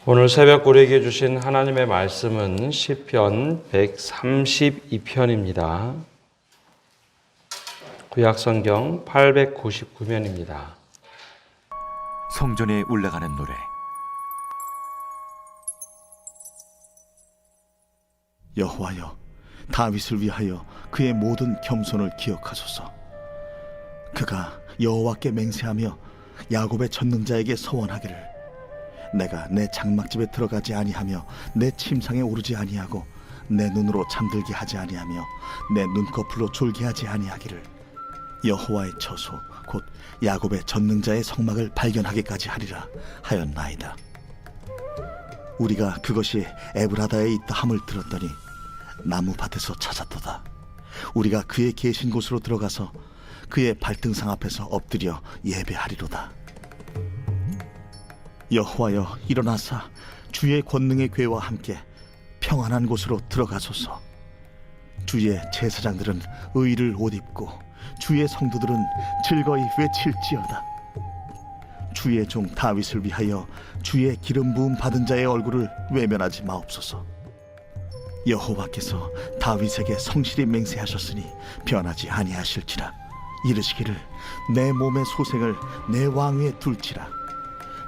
오늘 새벽 우리에게 주신 하나님의 말씀은 시편 132편입니다. 구약성경 899면입니다. 성전에 올라가는 노래. 여호와여, 다윗을 위하여 그의 모든 겸손을 기억하소서. 그가 여호와께 맹세하며 야곱의 전능자에게 서원하기를, 내가 내 장막집에 들어가지 아니하며 내 침상에 오르지 아니하고 내 눈으로 잠들게 하지 아니하며 내 눈꺼풀로 졸게 하지 아니하기를 여호와의 처소 곧 야곱의 전능자의 성막을 발견하기까지 하리라 하였나이다. 우리가 그것이 에브라다에 있다 함을 들었더니 나무밭에서 찾았도다. 우리가 그의 계신 곳으로 들어가서 그의 발등상 앞에서 엎드려 예배하리로다. 여호와여, 일어나사 주의 권능의 궤와 함께 평안한 곳으로 들어가소서. 주의 제사장들은 의를 옷 입고 주의 성도들은 즐거이 외칠지어다. 주의 종 다윗을 위하여 주의 기름 부음 받은 자의 얼굴을 외면하지 마옵소서. 여호와께서 다윗에게 성실히 맹세하셨으니 변하지 아니하실지라. 이르시기를, 내 몸의 소생을 내 왕위에 둘지라.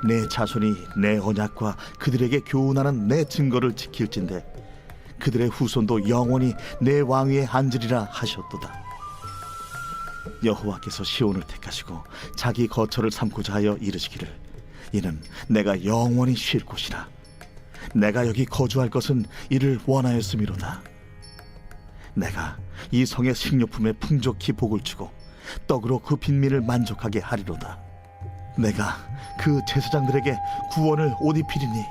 내 자손이 내 언약과 그들에게 교훈하는 내 증거를 지킬진대 그들의 후손도 영원히 내 왕위에 앉으리라 하셨도다. 여호와께서 시온을 택하시고 자기 거처를 삼고자 하여 이르시기를, 이는 내가 영원히 쉴 곳이라. 내가 여기 거주할 것은 이를 원하였음이로다. 내가 이 성의 식료품에 풍족히 복을 주고 떡으로 그 빈민을 만족하게 하리로다. 내가 그 제사장들에게 구원을 옷 입히리니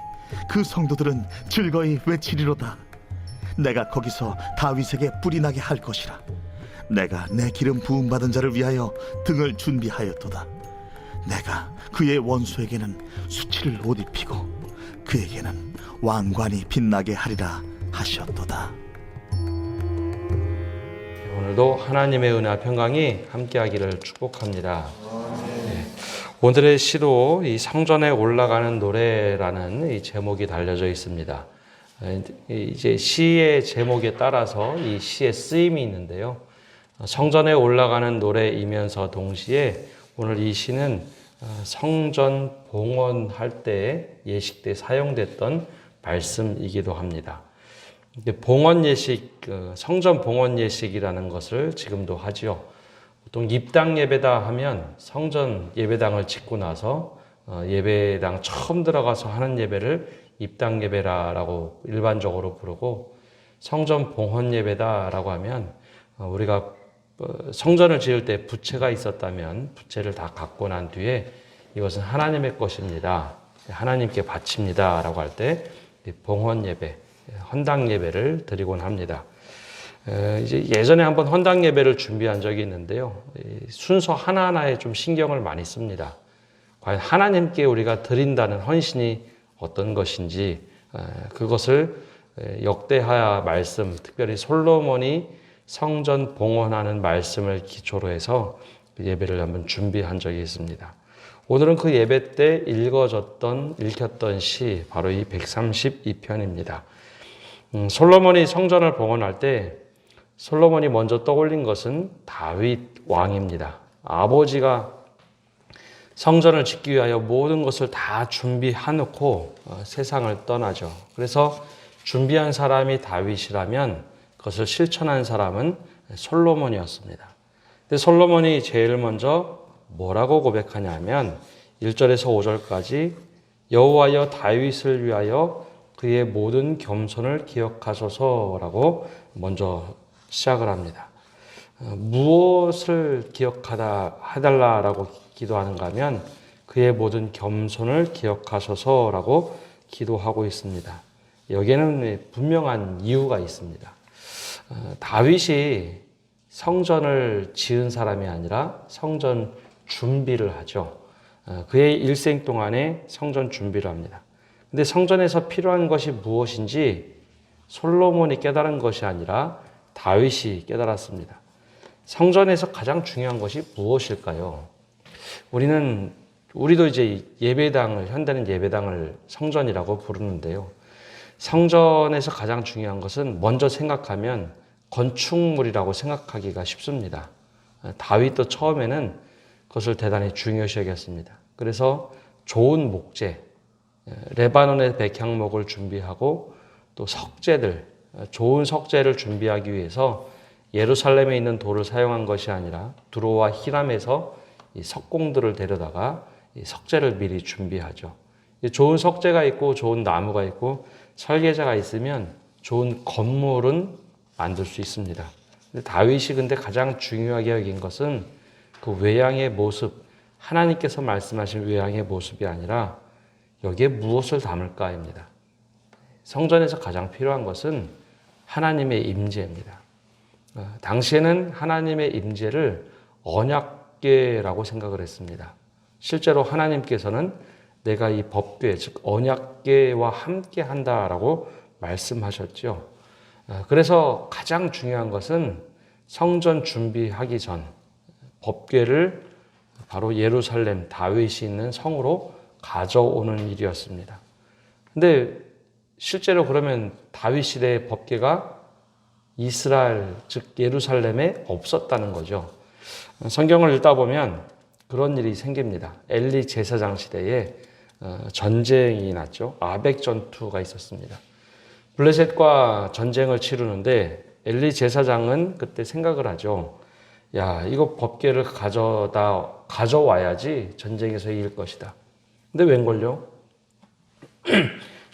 그 성도들은 즐거이 외치리로다. 내가 거기서 다윗에게 뿔이 나게 할 것이라. 내가 내 기름 부음 받은 자를 위하여 등을 준비하였도다. 내가 그의 원수에게는 수치를 옷 입히고 그에게는 왕관이 빛나게 하리라 하셨도다. 오늘도 하나님의 은혜와 평강이 함께하기를 축복합니다. 오늘의 시도 이 성전에 올라가는 노래라는 이 제목이 달려져 있습니다. 이제 시의 제목에 따라서 이 시의 쓰임이 있는데요. 성전에 올라가는 노래이면서 동시에 오늘 이 시는 성전 봉헌할 때 예식 때 사용됐던 말씀이기도 합니다. 봉헌 예식, 성전 봉헌 예식이라는 것을 지금도 하지요. 보통 입당 예배다 하면 성전 예배당을 짓고 나서 예배당 처음 들어가서 하는 예배를 입당 예배라고 일반적으로 부르고, 성전 봉헌 예배다라고 하면 우리가 성전을 지을 때 부채가 있었다면 부채를 다 갖고 난 뒤에 이것은 하나님의 것입니다, 하나님께 바칩니다 라고 할 때 봉헌 예배, 헌당 예배를 드리곤 합니다. 이제 예전에 한번 헌당 예배를 준비한 적이 있는데요. 순서 하나하나에 좀 신경을 많이 씁니다. 과연 하나님께 우리가 드린다는 헌신이 어떤 것인지, 그것을 역대하 말씀, 특별히 솔로몬이 성전 봉헌하는 말씀을 기초로 해서 예배를 한번 준비한 적이 있습니다. 오늘은 그 예배 때 읽혔던 시, 바로 이 132편입니다. 솔로몬이 성전을 봉헌할 때 솔로몬이 먼저 떠올린 것은 다윗 왕입니다. 아버지가 성전을 짓기 위하여 모든 것을 다 준비해놓고 세상을 떠나죠. 그래서 준비한 사람이 다윗이라면 그것을 실천한 사람은 솔로몬이었습니다. 근데 솔로몬이 제일 먼저 뭐라고 고백하냐면 1절에서 5절까지 여호와여, 다윗을 위하여 그의 모든 겸손을 기억하소서라고 먼저 시작을 합니다. 무엇을 해달라라고 기도하는가 하면 그의 모든 겸손을 기억하소서라고 기도하고 있습니다. 여기에는 분명한 이유가 있습니다. 다윗이 성전을 지은 사람이 아니라 성전 준비를 하죠. 그의 일생 동안에 성전 준비를 합니다. 근데 성전에서 필요한 것이 무엇인지 솔로몬이 깨달은 것이 아니라 다윗이 깨달았습니다. 성전에서 가장 중요한 것이 무엇일까요? 우리는 우리도 이제 예배당을, 현대는 예배당을 성전이라고 부르는데요. 성전에서 가장 중요한 것은 먼저 생각하면 건축물이라고 생각하기가 쉽습니다. 다윗도 처음에는 그것을 대단히 중요시 여겼습니다. 그래서 좋은 목재, 레바논의 백향목을 준비하고 또 석재들, 좋은 석재를 준비하기 위해서 예루살렘에 있는 돌을 사용한 것이 아니라 두로와 히람에서 이 석공들을 데려다가 이 석재를 미리 준비하죠. 좋은 석재가 있고 좋은 나무가 있고 설계자가 있으면 좋은 건물은 만들 수 있습니다. 근데 다윗이 근데 가장 중요하게 여긴 것은 그 외양의 모습, 하나님께서 말씀하신 외양의 모습이 아니라 여기에 무엇을 담을까입니다. 성전에서 가장 필요한 것은 하나님의 임재입니다. 당시에는 하나님의 임재를 언약궤라고 생각을 했습니다. 실제로 하나님께서는 내가 이 법궤, 즉 언약궤와 함께 한다라고 말씀하셨죠. 그래서 가장 중요한 것은 성전 준비하기 전 법궤를 바로 예루살렘 다윗이 있는 성으로 가져오는 일이었습니다. 근데 실제로 그러면 다윗 시대의 법궤가 이스라엘, 즉 예루살렘에 없었다는 거죠. 성경을 읽다 보면 그런 일이 생깁니다. 엘리 제사장 시대에 전쟁이 났죠. 아벡 전투가 있었습니다. 블레셋과 전쟁을 치르는데 엘리 제사장은 그때 생각을 하죠. 야, 이거 법궤를 가져와야지 전쟁에서 이길 것이다. 근데 웬걸요?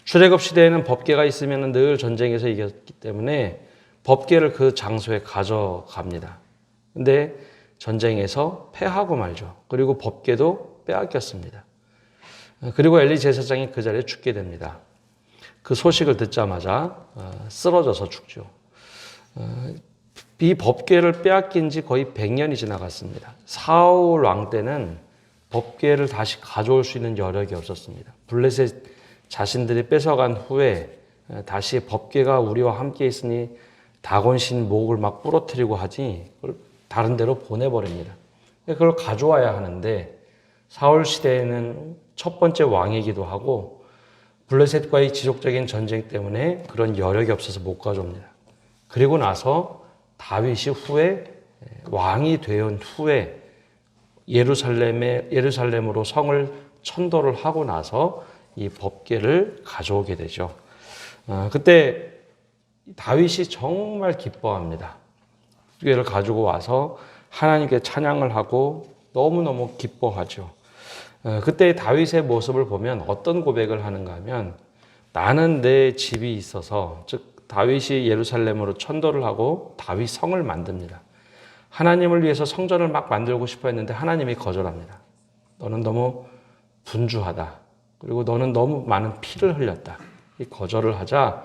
출애굽 시대에는 법궤가 있으면 늘 전쟁에서 이겼기 때문에 법궤를 그 장소에 가져갑니다. 근데 전쟁에서 패하고 말죠. 그리고 법궤도 빼앗겼습니다. 그리고 엘리 제사장이 그 자리에 죽게 됩니다. 그 소식을 듣자마자 쓰러져서 죽죠. 이 법궤를 빼앗긴 지 거의 100년이 지나갔습니다. 사울 왕 때는 법궤를 다시 가져올 수 있는 여력이 없었습니다. 블레셋 자신들이 뺏어간 후에 다시 법궤가 우리와 함께 있으니 다곤신 목을 막 부러뜨리고 하지 다른 데로 보내버립니다. 그걸 가져와야 하는데 사울 시대에는 첫 번째 왕이기도 하고 블레셋과의 지속적인 전쟁 때문에 그런 여력이 없어서 못 가져옵니다. 그리고 나서 다윗이 후에 왕이 된 후에 예루살렘으로 성을 천도를 하고 나서 이 법궤를 가져오게 되죠. 그때 다윗이 정말 기뻐합니다. 법궤를 가지고 와서 하나님께 찬양을 하고 너무너무 기뻐하죠. 그때 다윗의 모습을 보면 어떤 고백을 하는가 하면 나는 내 집이 있어서, 즉 다윗이 예루살렘으로 천도를 하고 다윗 성을 만듭니다. 하나님을 위해서 성전을 막 만들고 싶어 했는데 하나님이 거절합니다. 너는 너무 분주하다. 그리고 너는 너무 많은 피를 흘렸다. 이 거절을 하자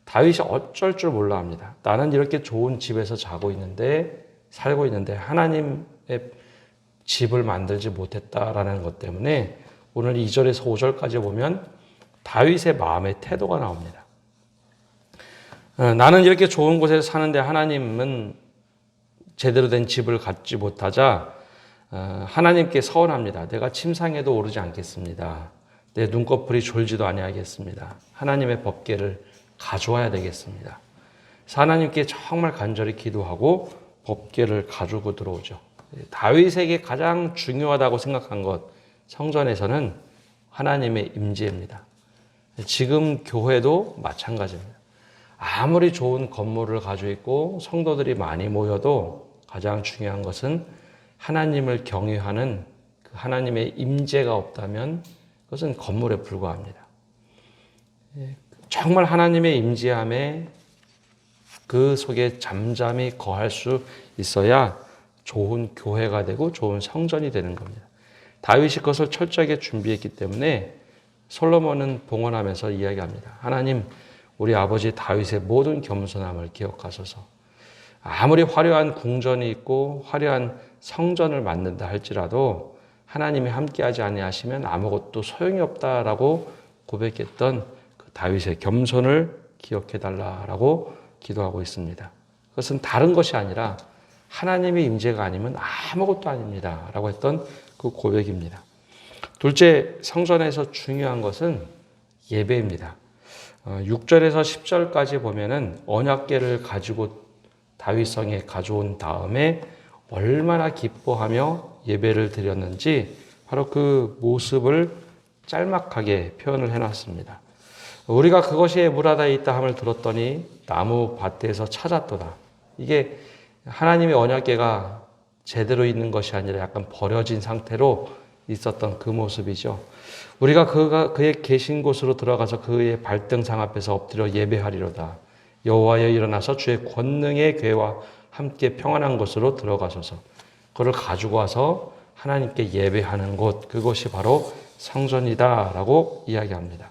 다윗이 어쩔 줄 몰라 합니다. 나는 이렇게 좋은 집에서 살고 있는데 하나님의 집을 만들지 못했다라는 것 때문에 오늘 2절에서 5절까지 보면 다윗의 마음의 태도가 나옵니다. 나는 이렇게 좋은 곳에서 사는데 하나님은 제대로 된 집을 갖지 못하자 하나님께 서원합니다. 내가 침상에도 오르지 않겠습니다. 내 눈꺼풀이 졸지도 아니하겠습니다. 하나님의 법궤를 가져와야 되겠습니다. 하나님께 정말 간절히 기도하고 법궤를 가지고 들어오죠. 다윗에게 가장 중요하다고 생각한 것, 성전에서는 하나님의 임재입니다. 지금 교회도 마찬가지입니다. 아무리 좋은 건물을 가지고 있고 성도들이 많이 모여도 가장 중요한 것은 하나님을 경외하는 그 하나님의 임재가 없다면 그것은 건물에 불과합니다. 정말 하나님의 임재함에 그 속에 잠잠히 거할 수 있어야 좋은 교회가 되고 좋은 성전이 되는 겁니다. 다윗이 그것을 철저하게 준비했기 때문에 솔로몬은 봉헌하면서 이야기합니다. 하나님, 우리 아버지 다윗의 모든 겸손함을 기억하소서. 아무리 화려한 궁전이 있고 화려한 성전을 만든다 할지라도 하나님이 함께하지 아니하시면 아무것도 소용이 없다라고 고백했던 그 다윗의 겸손을 기억해달라라고 기도하고 있습니다. 그것은 다른 것이 아니라 하나님의 임재가 아니면 아무것도 아닙니다 라고 했던 그 고백입니다. 둘째, 성전에서 중요한 것은 예배입니다. 6절에서 10절까지 보면은 언약궤를 가지고 다윗성에 가져온 다음에 얼마나 기뻐하며 예배를 드렸는지 바로 그 모습을 짤막하게 표현을 해놨습니다. 우리가 그것이 무라다에 있다 함을 들었더니 나무 밭에서 찾았도다. 이게 하나님의 언약궤가 제대로 있는 것이 아니라 약간 버려진 상태로 있었던 그 모습이죠. 우리가 그의 계신 곳으로 들어가서 그의 발등상 앞에서 엎드려 예배하리로다. 여호와여 일어나서 주의 권능의 궤와 함께 평안한 곳으로 들어가소서. 그걸 가지고 와서 하나님께 예배하는 곳, 그것이 바로 성전이다라고 이야기합니다.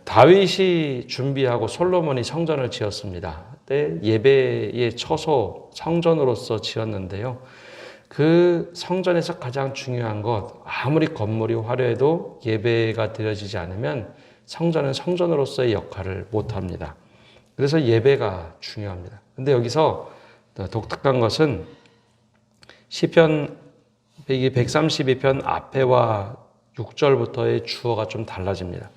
다윗이 준비하고 솔로몬이 성전을 지었습니다. 그때 예배의 처소 성전으로서 지었는데요. 그 성전에서 가장 중요한 것, 아무리 건물이 화려해도 예배가 드려지지 않으면 성전은 성전으로서의 역할을 못합니다. 그래서 예배가 중요합니다. 근데 여기서 독특한 것은 시편 132편 앞에와 6절부터의 주어가 좀 달라집니다.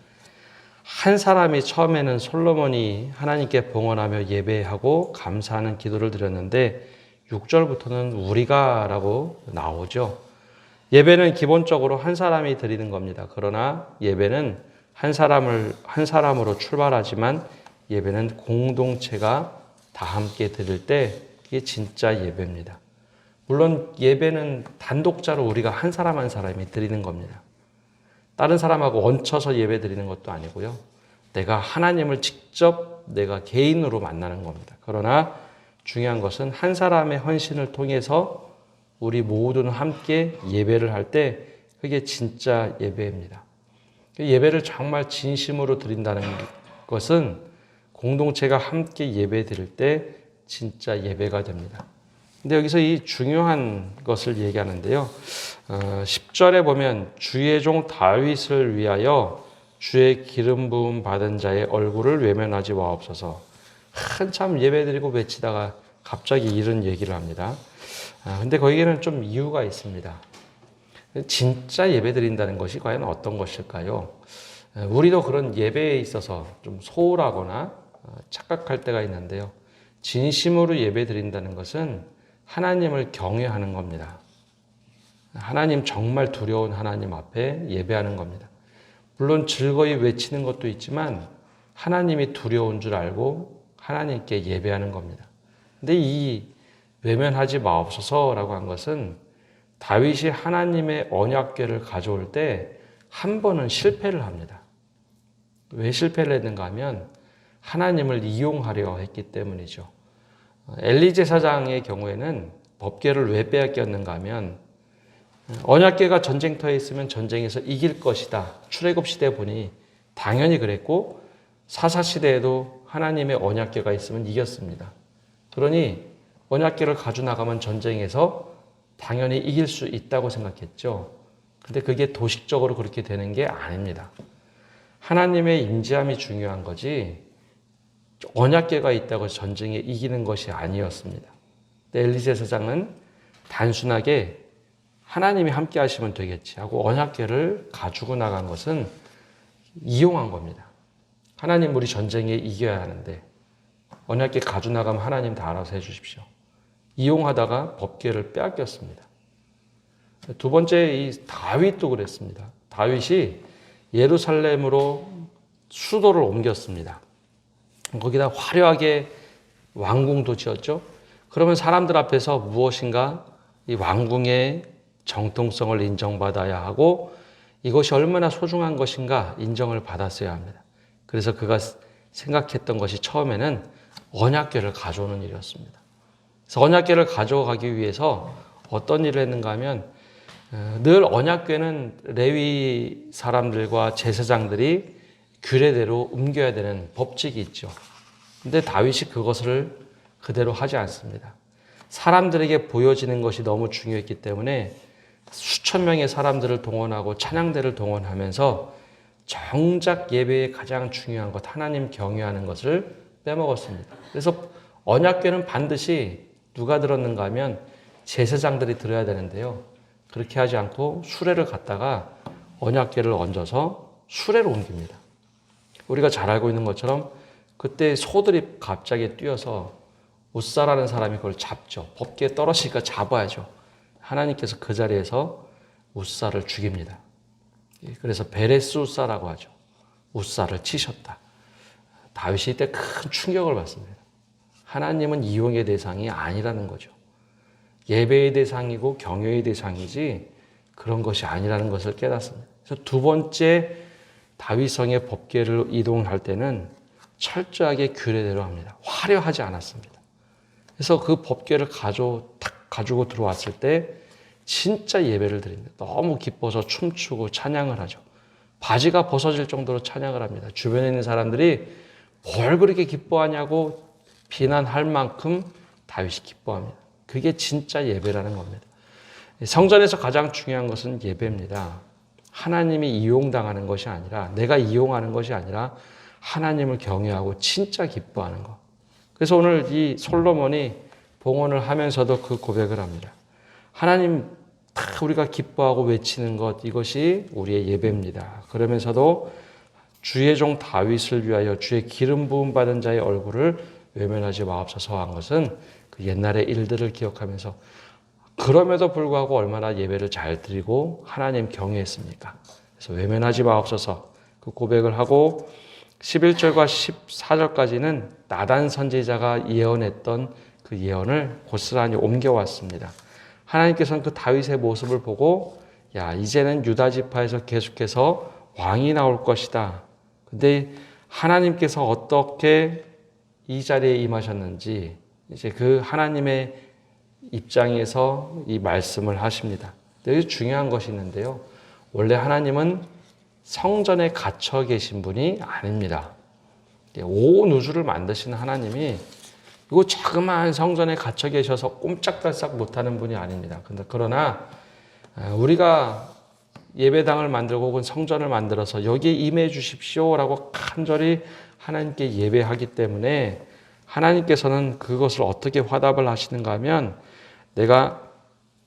한 사람이 처음에는 솔로몬이 하나님께 봉헌하며 예배하고 감사하는 기도를 드렸는데 6절부터는 우리가라고 나오죠. 예배는 기본적으로 한 사람이 드리는 겁니다. 그러나 예배는 한 사람으로 출발하지만 예배는 공동체가 다 함께 드릴 때 이게 진짜 예배입니다. 물론 예배는 단독자로 우리가 한 사람이 드리는 겁니다. 다른 사람하고 얹혀서 예배 드리는 것도 아니고요. 내가 하나님을 직접 내가 개인으로 만나는 겁니다. 그러나 중요한 것은 한 사람의 헌신을 통해서 우리 모두는 함께 예배를 할 때 그게 진짜 예배입니다. 예배를 정말 진심으로 드린다는 것은 공동체가 함께 예배 드릴 때 진짜 예배가 됩니다. 근데 여기서 이 중요한 것을 얘기하는데요. 10절에 보면 주의 종 다윗을 위하여 주의 기름 부음 받은 자의 얼굴을 외면하지 마옵소서. 한참 예배드리고 외치다가 갑자기 이런 얘기를 합니다. 근데 거기에는 좀 이유가 있습니다. 진짜 예배드린다는 것이 과연 어떤 것일까요? 우리도 그런 예배에 있어서 좀 소홀하거나 착각할 때가 있는데요. 진심으로 예배드린다는 것은 하나님을 경외하는 겁니다. 하나님 정말 두려운 하나님 앞에 예배하는 겁니다. 물론 즐거이 외치는 것도 있지만 하나님이 두려운 줄 알고 하나님께 예배하는 겁니다. 근데 이 외면하지 마옵소서라고 한 것은 다윗이 하나님의 언약궤를 가져올 때 한 번은 실패를 합니다. 왜 실패를 했는가 하면 하나님을 이용하려 했기 때문이죠. 엘리 제사장의 경우에는 법궤를 왜 빼앗겼는가 하면 언약궤가 전쟁터에 있으면 전쟁에서 이길 것이다. 출애굽 시대 보니 당연히 그랬고 사사 시대에도 하나님의 언약궤가 있으면 이겼습니다. 그러니 언약궤를 가져 나가면 전쟁에서 당연히 이길 수 있다고 생각했죠. 근데 그게 도식적으로 그렇게 되는 게 아닙니다. 하나님의 임재함이 중요한 거지 언약궤가 있다고 전쟁에 이기는 것이 아니었습니다. 엘리 제사장은 단순하게 하나님이 함께 하시면 되겠지 하고 언약궤를 가지고 나간 것은 이용한 겁니다. 하나님 우리 전쟁에 이겨야 하는데 언약궤 가지고 나가면 하나님 다 알아서 해주십시오. 이용하다가 법궤를 빼앗겼습니다. 두 번째 이 다윗도 그랬습니다. 다윗이 예루살렘으로 수도를 옮겼습니다. 거기다 화려하게 왕궁도 지었죠. 그러면 사람들 앞에서 무엇인가 이 왕궁의 정통성을 인정받아야 하고 이것이 얼마나 소중한 것인가 인정을 받았어야 합니다. 그래서 그가 생각했던 것이 처음에는 언약궤를 가져오는 일이었습니다. 그래서 언약궤를 가져가기 위해서 어떤 일을 했는가 하면 늘 언약궤는 레위 사람들과 제사장들이 규례대로 옮겨야 되는 법칙이 있죠. 근데 다윗이 그것을 그대로 하지 않습니다. 사람들에게 보여지는 것이 너무 중요했기 때문에 수천 명의 사람들을 동원하고 찬양대를 동원하면서 정작 예배의 가장 중요한 것, 하나님 경외하는 것을 빼먹었습니다. 그래서 언약궤는 반드시 누가 들었는가 하면 제사장들이 들어야 되는데요. 그렇게 하지 않고 수레를 갖다가 언약궤를 얹어서 수레로 옮깁니다. 우리가 잘 알고 있는 것처럼 그때 소들이 갑자기 뛰어서 웃사라는 사람이 그걸 잡죠. 법궤에 떨어지니까 잡아야죠. 하나님께서 그 자리에서 웃사를 죽입니다. 그래서 베레스 웃사라고 하죠. 웃사를 치셨다. 다윗이 이때 큰 충격을 받습니다. 하나님은 이용의 대상이 아니라는 거죠. 예배의 대상이고 경외의 대상이지 그런 것이 아니라는 것을 깨닫습니다. 그래서 두 번째 다윗성의 법궤를 이동할 때는 철저하게 규례대로 합니다. 화려하지 않았습니다. 그래서 그 법궤를 가지고 들어왔을 때 진짜 예배를 드립니다. 너무 기뻐서 춤추고 찬양을 하죠. 바지가 벗어질 정도로 찬양을 합니다. 주변에 있는 사람들이 뭘 그렇게 기뻐하냐고 비난할 만큼 다윗이 기뻐합니다. 그게 진짜 예배라는 겁니다. 성전에서 가장 중요한 것은 예배입니다. 하나님이 이용당하는 것이 아니라 내가 이용하는 것이 아니라 하나님을 경외하고 진짜 기뻐하는 것. 그래서 오늘 이 솔로몬이 봉헌을 하면서도 그 고백을 합니다. 하나님 다 우리가 기뻐하고 외치는 것 이것이 우리의 예배입니다. 그러면서도 주의 종 다윗을 위하여 주의 기름 부음 받은 자의 얼굴을 외면하지 마옵소서 한 것은 그 옛날의 일들을 기억하면서 그럼에도 불구하고 얼마나 예배를 잘 드리고 하나님 경외했습니까? 그래서 외면하지 마옵소서 그 고백을 하고 11절과 14절까지는 나단 선지자가 예언했던 그 예언을 고스란히 옮겨왔습니다. 하나님께서는 그 다윗의 모습을 보고 야 이제는 유다 지파에서 계속해서 왕이 나올 것이다. 근데 하나님께서 어떻게 이 자리에 임하셨는지 이제 그 하나님의 입장에서 이 말씀을 하십니다. 여기 중요한 것이 있는데요. 원래 하나님은 성전에 갇혀 계신 분이 아닙니다. 온 우주를 만드신 하나님이 이거 자그마한 성전에 갇혀 계셔서 꼼짝달싹 못하는 분이 아닙니다. 그러나 우리가 예배당을 만들고 혹은 성전을 만들어서 여기에 임해 주십시오라고 간절히 하나님께 예배하기 때문에 하나님께서는 그것을 어떻게 화답을 하시는가 하면 내가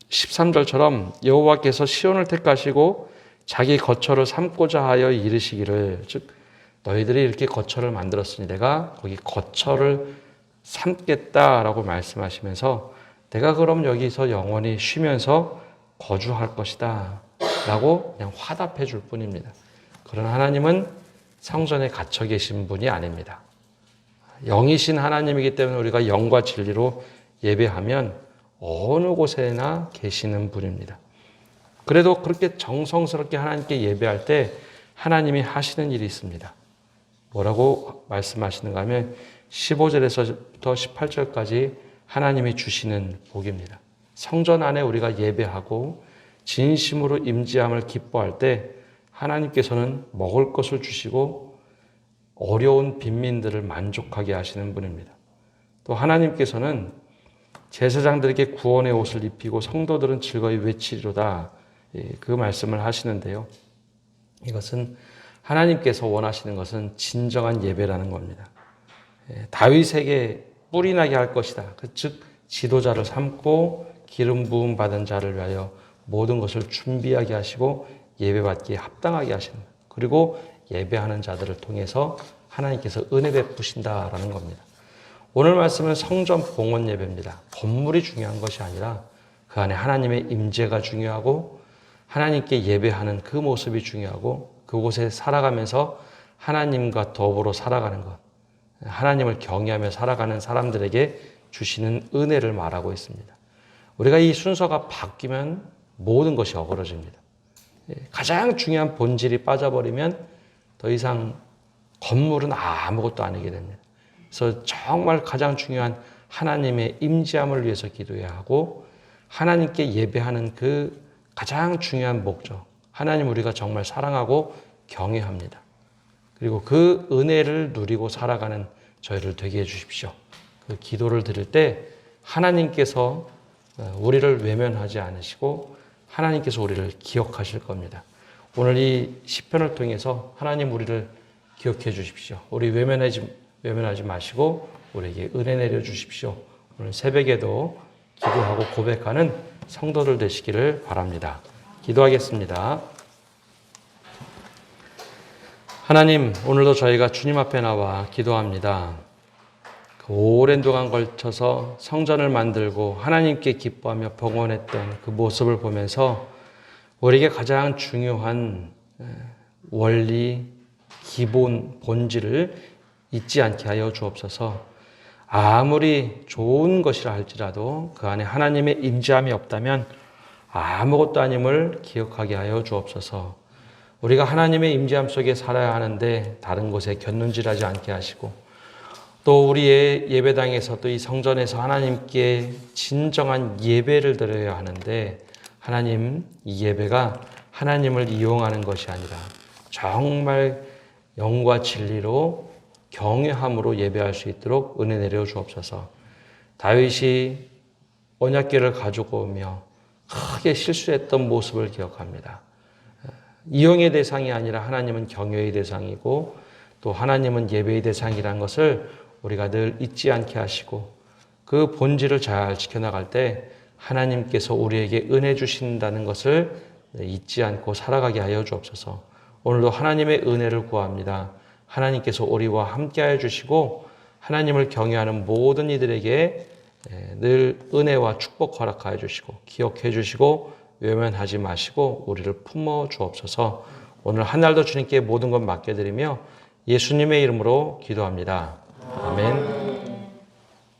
13절처럼 여호와께서 시온을 택하시고 자기 거처를 삼고자 하여 이르시기를 즉 너희들이 이렇게 거처를 만들었으니 내가 거기 거처를 삼겠다라고 말씀하시면서 내가 그럼 여기서 영원히 쉬면서 거주할 것이다 라고 그냥 화답해 줄 뿐입니다. 그러나 하나님은 성전에 갇혀 계신 분이 아닙니다. 영이신 하나님이기 때문에 우리가 영과 진리로 예배하면 어느 곳에나 계시는 분입니다. 그래도 그렇게 정성스럽게 하나님께 예배할 때 하나님이 하시는 일이 있습니다. 뭐라고 말씀하시는가 하면 15절에서부터 18절까지 하나님이 주시는 복입니다. 성전 안에 우리가 예배하고 진심으로 임재함을 기뻐할 때 하나님께서는 먹을 것을 주시고 어려운 빈민들을 만족하게 하시는 분입니다. 또 하나님께서는 제사장들에게 구원의 옷을 입히고 성도들은 즐거이 외치리로다 그 말씀을 하시는데요. 이것은 하나님께서 원하시는 것은 진정한 예배라는 겁니다. 다윗에게 뿔이 나게 할 것이다. 즉 지도자를 삼고 기름 부음 받은 자를 위하여 모든 것을 준비하게 하시고 예배받기에 합당하게 하시는 것. 그리고 예배하는 자들을 통해서 하나님께서 은혜 베푸신다라는 겁니다. 오늘 말씀은 성전 봉헌 예배입니다. 건물이 중요한 것이 아니라 그 안에 하나님의 임재가 중요하고 하나님께 예배하는 그 모습이 중요하고 그곳에 살아가면서 하나님과 더불어 살아가는 것, 하나님을 경외하며 살아가는 사람들에게 주시는 은혜를 말하고 있습니다. 우리가 이 순서가 바뀌면 모든 것이 어그러집니다. 가장 중요한 본질이 빠져버리면 더 이상 건물은 아무것도 아니게 됩니다. 그래서 정말 가장 중요한 하나님의 임재함을 위해서 기도해야 하고 하나님께 예배하는 그 가장 중요한 목적, 하나님 우리가 정말 사랑하고 경외합니다. 그리고 그 은혜를 누리고 살아가는 저희를 되게 해주십시오. 그 기도를 드릴 때 하나님께서 우리를 외면하지 않으시고 하나님께서 우리를 기억하실 겁니다. 오늘 이 시편을 통해서 하나님 우리를 기억해 주십시오. 우리 외면하지 마시고 우리에게 은혜 내려 주십시오. 오늘 새벽에도 기도하고 고백하는 성도들 되시기를 바랍니다. 기도하겠습니다. 하나님, 오늘도 저희가 주님 앞에 나와 기도합니다. 그 오랜 동안 걸쳐서 성전을 만들고 하나님께 기뻐하며 봉헌했던 그 모습을 보면서 우리에게 가장 중요한 원리, 기본, 본질을 잊지 않게 하여 주옵소서. 아무리 좋은 것이라 할지라도 그 안에 하나님의 임재함이 없다면 아무것도 아님을 기억하게 하여 주옵소서. 우리가 하나님의 임재함 속에 살아야 하는데 다른 곳에 곁눈질하지 않게 하시고, 또 우리의 예배당에서 또 이 성전에서 하나님께 진정한 예배를 드려야 하는데, 하나님, 이 예배가 하나님을 이용하는 것이 아니라 정말 영과 진리로 경외함으로 예배할 수 있도록 은혜 내려 주옵소서. 다윗이 언약궤를 가지고 오며 크게 실수했던 모습을 기억합니다. 이용의 대상이 아니라 하나님은 경외의 대상이고 또 하나님은 예배의 대상이라는 것을 우리가 늘 잊지 않게 하시고, 그 본질을 잘 지켜나갈 때 하나님께서 우리에게 은혜 주신다는 것을 잊지 않고 살아가게 하여 주옵소서. 오늘도 하나님의 은혜를 구합니다. 하나님께서 우리와 함께하여 주시고 하나님을 경외하는 모든 이들에게 늘 은혜와 축복 허락하여 주시고 기억해 주시고 외면하지 마시고 우리를 품어 주옵소서. 오늘 한 날도 주님께 모든 것 맡겨드리며 예수님의 이름으로 기도합니다. 아멘.